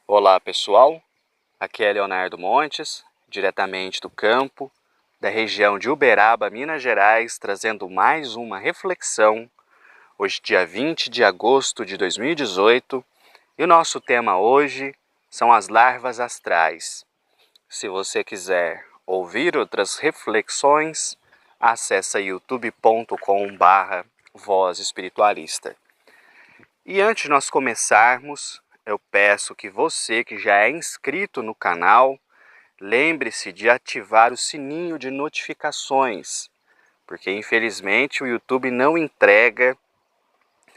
Olá pessoal, aqui é Leonardo Montes, diretamente do campo, da região de Uberaba, Minas Gerais, trazendo mais uma reflexão, hoje dia 20 de agosto de 2018, e o nosso tema hoje são as larvas astrais. Se você quiser ouvir outras reflexões, acessa youtube.com/voz espiritualista. E antes de nós começarmos, eu peço que você que já é inscrito no canal, lembre-se de ativar o sininho de notificações, porque infelizmente o YouTube não entrega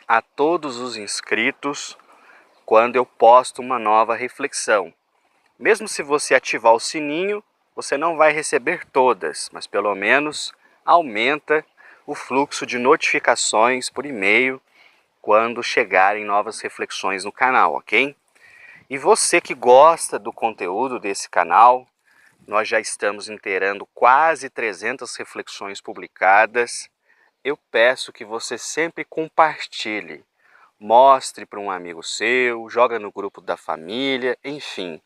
a todos os inscritos quando eu posto uma nova reflexão. Mesmo se você ativar o sininho, você não vai receber todas, mas pelo menos aumenta o fluxo de notificações por e-mail quando chegarem novas reflexões no canal, ok? E você que gosta do conteúdo desse canal, nós já estamos inteirando quase 300 reflexões publicadas. Eu peço que você sempre compartilhe, mostre para um amigo seu, joga no grupo da família, enfim.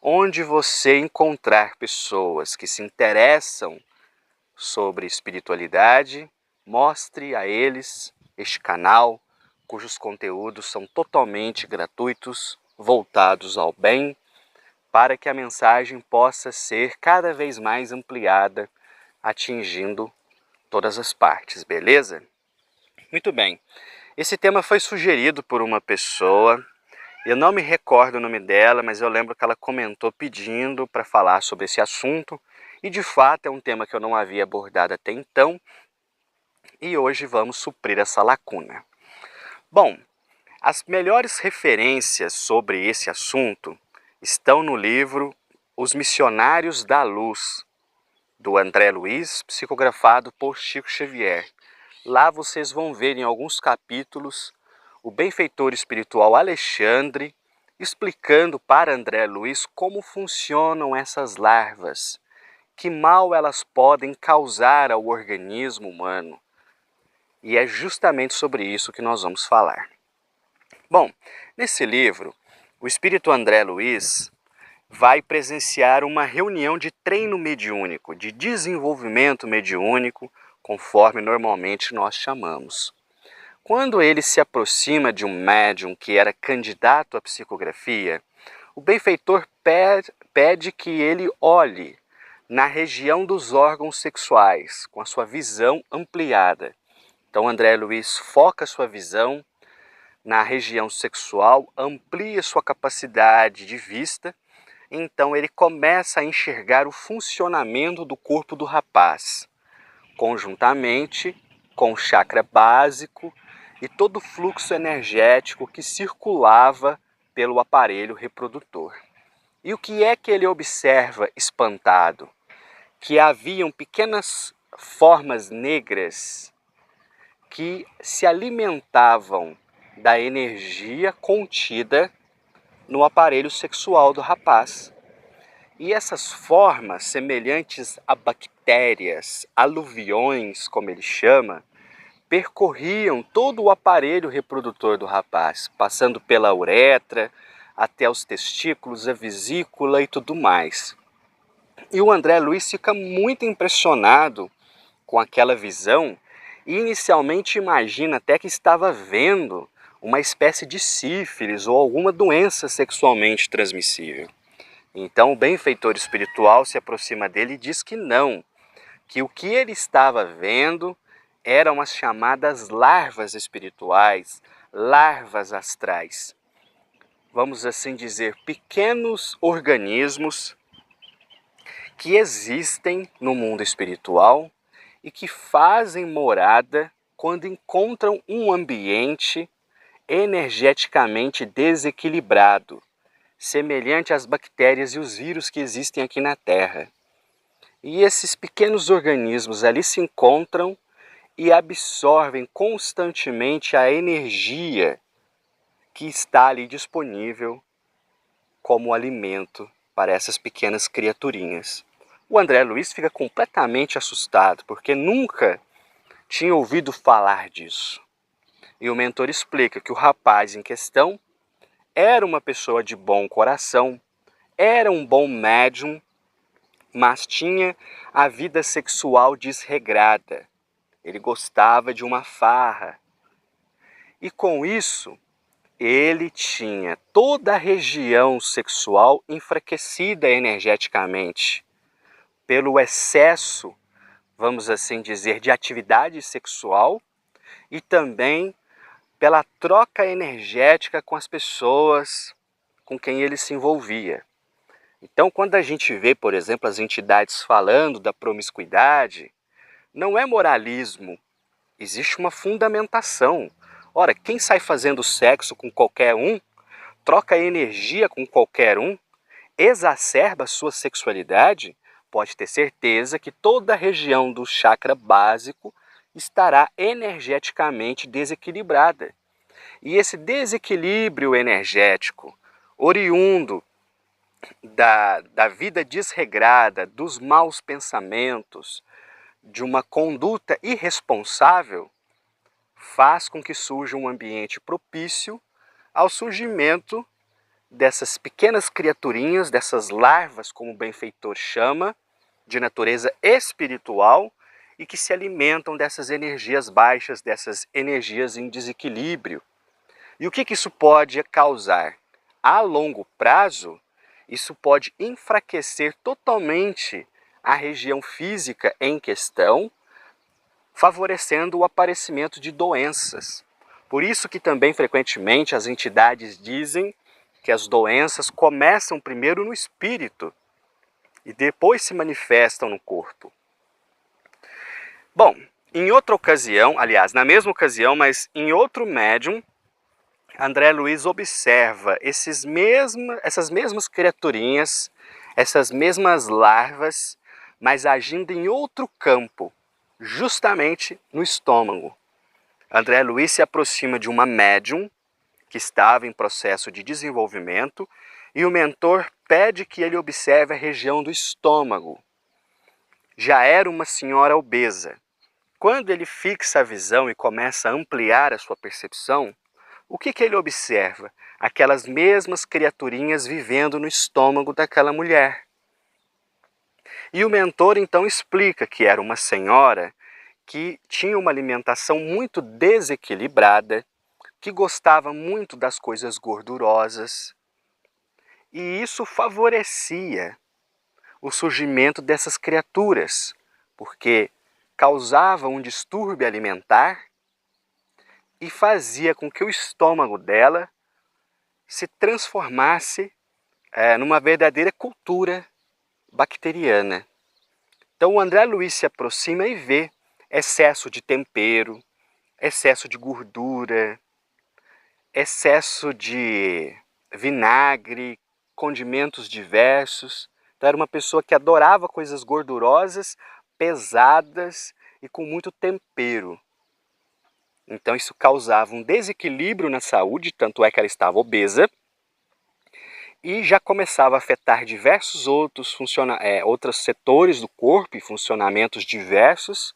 Onde você encontrar pessoas que se interessam sobre espiritualidade, mostre a eles este canal, cujos conteúdos são totalmente gratuitos, voltados ao bem, para que a mensagem possa ser cada vez mais ampliada, atingindo todas as partes, beleza? Muito bem. Esse tema foi sugerido por uma pessoa, eu não me recordo o nome dela, mas eu lembro que ela comentou pedindo para falar sobre esse assunto, e de fato é um tema que eu não havia abordado até então, e hoje vamos suprir essa lacuna. Bom, as melhores referências sobre esse assunto estão no livro Os Missionários da Luz, do André Luiz, psicografado por Chico Xavier. Lá vocês vão ver em alguns capítulos o benfeitor espiritual Alexandre explicando para André Luiz como funcionam essas larvas, que mal elas podem causar ao organismo humano. E é justamente sobre isso que nós vamos falar. Bom, nesse livro, o espírito André Luiz vai presenciar uma reunião de treino mediúnico, de desenvolvimento mediúnico, conforme normalmente nós chamamos. Quando ele se aproxima de um médium que era candidato à psicografia, o benfeitor pede que ele olhe na região dos órgãos sexuais, com a sua visão ampliada. Então André Luiz foca sua visão na região sexual, amplia sua capacidade de vista, então ele começa a enxergar o funcionamento do corpo do rapaz, conjuntamente com o chakra básico e todo o fluxo energético que circulava pelo aparelho reprodutor. E o que é que ele observa espantado? Que haviam pequenas formas negras que se alimentavam da energia contida no aparelho sexual do rapaz. E essas formas, semelhantes a bactérias, aluviões, como ele chama, percorriam todo o aparelho reprodutor do rapaz, passando pela uretra, até os testículos, a vesícula e tudo mais. E o André Luiz fica muito impressionado com aquela visão e inicialmente imagina até que estava vendo uma espécie de sífilis ou alguma doença sexualmente transmissível. Então o benfeitor espiritual se aproxima dele e diz que não, que o que ele estava vendo eram as chamadas larvas espirituais, larvas astrais. Vamos assim dizer, pequenos organismos que existem no mundo espiritual e que fazem morada quando encontram um ambiente energeticamente desequilibrado, semelhante às bactérias e os vírus que existem aqui na Terra. E esses pequenos organismos ali se encontram e absorvem constantemente a energia que está ali disponível como alimento para essas pequenas criaturinhas. O André Luiz fica completamente assustado, porque nunca tinha ouvido falar disso. E o mentor explica que o rapaz em questão era uma pessoa de bom coração, era um bom médium, mas tinha a vida sexual desregrada. Ele gostava de uma farra. E com isso, ele tinha toda a região sexual enfraquecida energeticamente pelo excesso, vamos assim dizer, de atividade sexual e também pela troca energética com as pessoas com quem ele se envolvia. Então, quando a gente vê, por exemplo, as entidades falando da promiscuidade, não é moralismo, existe uma fundamentação. Ora, quem sai fazendo sexo com qualquer um, troca energia com qualquer um, exacerba a sua sexualidade, pode ter certeza que toda a região do chakra básico estará energeticamente desequilibrada. E esse desequilíbrio energético, oriundo da vida desregrada, dos maus pensamentos, de uma conduta irresponsável, faz com que surja um ambiente propício ao surgimento dessas pequenas criaturinhas, dessas larvas, como o benfeitor chama, de natureza espiritual e que se alimentam dessas energias baixas, dessas energias em desequilíbrio. E o que isso pode causar? A longo prazo, isso pode enfraquecer totalmente a região física em questão, favorecendo o aparecimento de doenças. Por isso que também frequentemente as entidades dizem que as doenças começam primeiro no espírito e depois se manifestam no corpo. Bom, em outra ocasião, aliás, na mesma ocasião, mas em outro médium, André Luiz observa essas mesmas criaturinhas, essas mesmas larvas, mas agindo em outro campo, justamente no estômago. André Luiz se aproxima de uma médium que estava em processo de desenvolvimento e o mentor pede que ele observe a região do estômago. Já era uma senhora obesa. Quando ele fixa a visão e começa a ampliar a sua percepção, o que ele observa? Aquelas mesmas criaturinhas vivendo no estômago daquela mulher. E o mentor então explica que era uma senhora que tinha uma alimentação muito desequilibrada, que gostava muito das coisas gordurosas, e isso favorecia o surgimento dessas criaturas, porque causava um distúrbio alimentar e fazia com que o estômago dela se transformasse numa verdadeira cultura bacteriana. Então o André Luiz se aproxima e vê excesso de tempero, excesso de gordura, excesso de vinagre, condimentos diversos. Então era uma pessoa que adorava coisas gordurosas, pesadas e com muito tempero. Então isso causava um desequilíbrio na saúde, tanto é que ela estava obesa, e já começava a afetar diversos outros setores do corpo e funcionamentos diversos,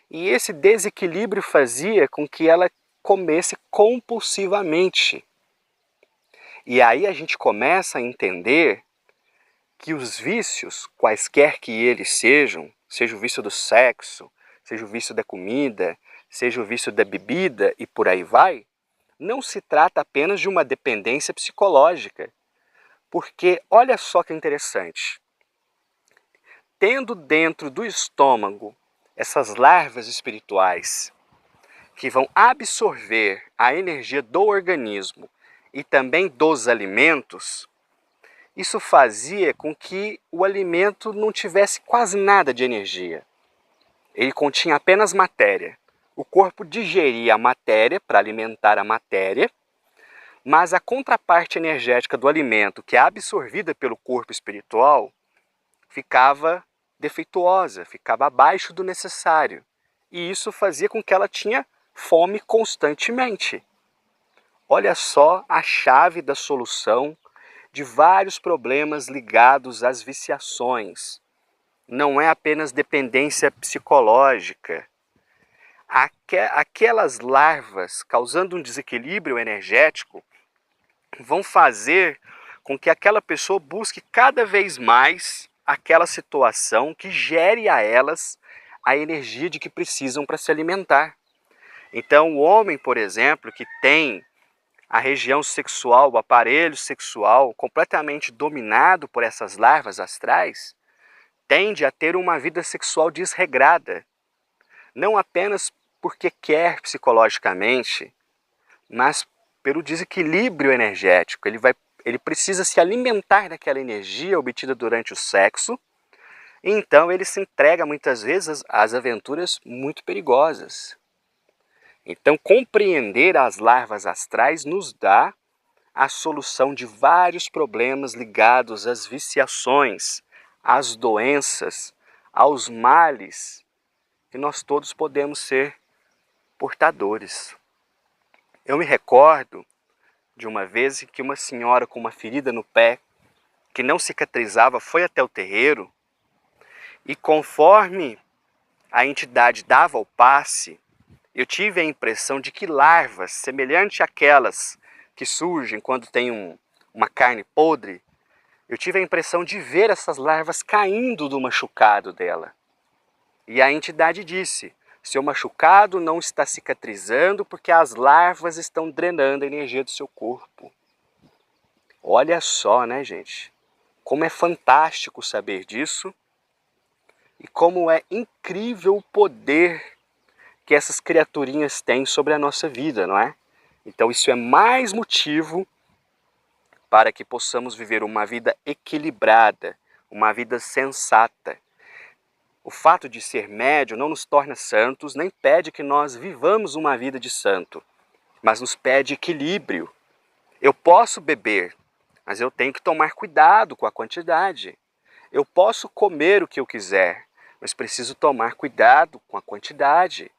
e esse desequilíbrio fazia com que ela comesse compulsivamente. E aí a gente começa a entender que os vícios, quaisquer que eles sejam, seja o vício do sexo, seja o vício da comida, seja o vício da bebida e por aí vai, não se trata apenas de uma dependência psicológica. Porque olha só que interessante, tendo dentro do estômago essas larvas espirituais que vão absorver a energia do organismo e também dos alimentos, isso fazia com que o alimento não tivesse quase nada de energia. Ele continha apenas matéria. O corpo digeria a matéria para alimentar a matéria, mas a contraparte energética do alimento, que é absorvida pelo corpo espiritual, ficava defeituosa, ficava abaixo do necessário. E isso fazia com que ela tinha fome constantemente. Olha só a chave da solução de vários problemas ligados às viciações. Não é apenas dependência psicológica. Aquelas larvas causando um desequilíbrio energético vão fazer com que aquela pessoa busque cada vez mais aquela situação que gere a elas a energia de que precisam para se alimentar. Então, o homem, por exemplo, que tem a região sexual, o aparelho sexual completamente dominado por essas larvas astrais, tende a ter uma vida sexual desregrada, não apenas porque quer psicologicamente, mas pelo desequilíbrio energético. Ele precisa se alimentar daquela energia obtida durante o sexo, e então ele se entrega muitas vezes às aventuras muito perigosas. Então, compreender as larvas astrais nos dá a solução de vários problemas ligados às viciações, às doenças, aos males que nós todos podemos ser portadores. Eu me recordo de uma vez em que uma senhora com uma ferida no pé, que não cicatrizava, foi até o terreiro e, conforme a entidade dava o passe, eu tive a impressão de que larvas, semelhantes àquelas que surgem quando tem uma carne podre, eu tive a impressão de ver essas larvas caindo do machucado dela. E a entidade disse: seu machucado não está cicatrizando porque as larvas estão drenando a energia do seu corpo. Olha só, né, gente? Como é fantástico saber disso e como é incrível o poder que essas criaturinhas têm sobre a nossa vida, não é? Então isso é mais motivo para que possamos viver uma vida equilibrada, uma vida sensata. O fato de ser médio não nos torna santos, nem pede que nós vivamos uma vida de santo, mas nos pede equilíbrio. Eu posso beber, mas eu tenho que tomar cuidado com a quantidade. Eu posso comer o que eu quiser, mas preciso tomar cuidado com a quantidade.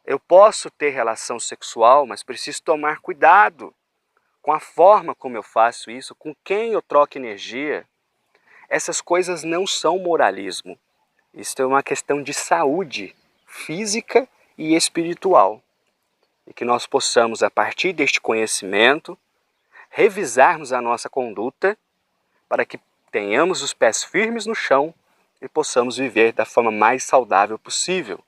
Eu posso ter relação sexual, mas preciso tomar cuidado com a forma como eu faço isso, com quem eu troco energia. Essas coisas não são moralismo. Isso é uma questão de saúde física e espiritual. E que nós possamos, a partir deste conhecimento, revisarmos a nossa conduta para que tenhamos os pés firmes no chão e possamos viver da forma mais saudável possível,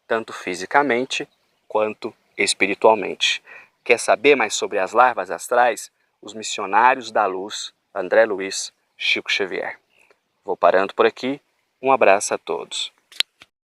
tanto fisicamente quanto espiritualmente. Quer saber mais sobre as larvas astrais? Os Missionários da Luz, André Luiz, Chico Xavier. Vou parando por aqui. Um abraço a todos.